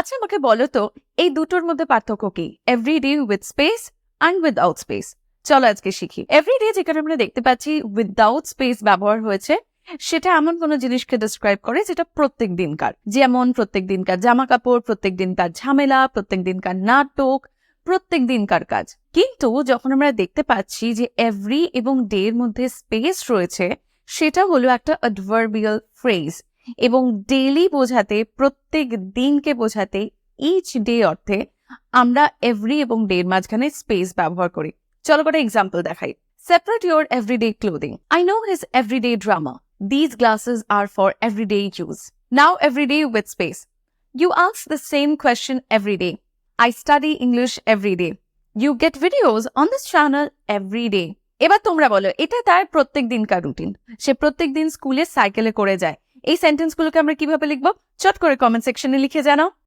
আচ্ছা আমাকে বলো তো এই দুটোর মধ্যে পার্থক্য কি? Everyday with space and without space. চলো আজকে শিখি। এভরিডে যেখানে আমরা দেখতে পাচ্ছি উইদাউট স্পেস ব্যবহার হয়েছে, সেটা এমন কোনো জিনিসকে ডিসক্রাইব করে যেটা প্রত্যেক দিনকার, যেমন প্রত্যেক দিনকার জামা কাপড়, প্রত্যেক দিনকার ঝামেলা, প্রত্যেক দিনকার নাটক, প্রত্যেক দিনকার কাজ। কিন্তু যখন আমরা দেখতে পাচ্ছি যে এভরি এবং ডে এর মধ্যে স্পেস রয়েছে, সেটা হলো একটা অ্যাডভার্বিয়াল ফ্রেজ, এবং ডেইলি বোঝাতে, প্রত্যেক দিনকে বোঝাতে, ইচ ডে অর্থে আমরা এভরি এবং ডে এর মাঝখানে স্পেস ব্যবহার করি। চলো কটা এক্সাম্পল দেখাই। Separate your everyday clothing. I know his everyday drama. These glasses are for everyday use. Now everyday with space. You ask the same question every day. I study English every day. You get videos on this channel every day. এবার তোমরা বলো, এটা তার প্রত্যেক দিনকার routine. সে প্রত্যেক দিন স্কুলে সাইকেলে করে যায়। এই সেন্টেন্সগুলোকে আমরা কিভাবে লিখবো? চট করে কমেন্ট সেকশনে লিখে জানাও।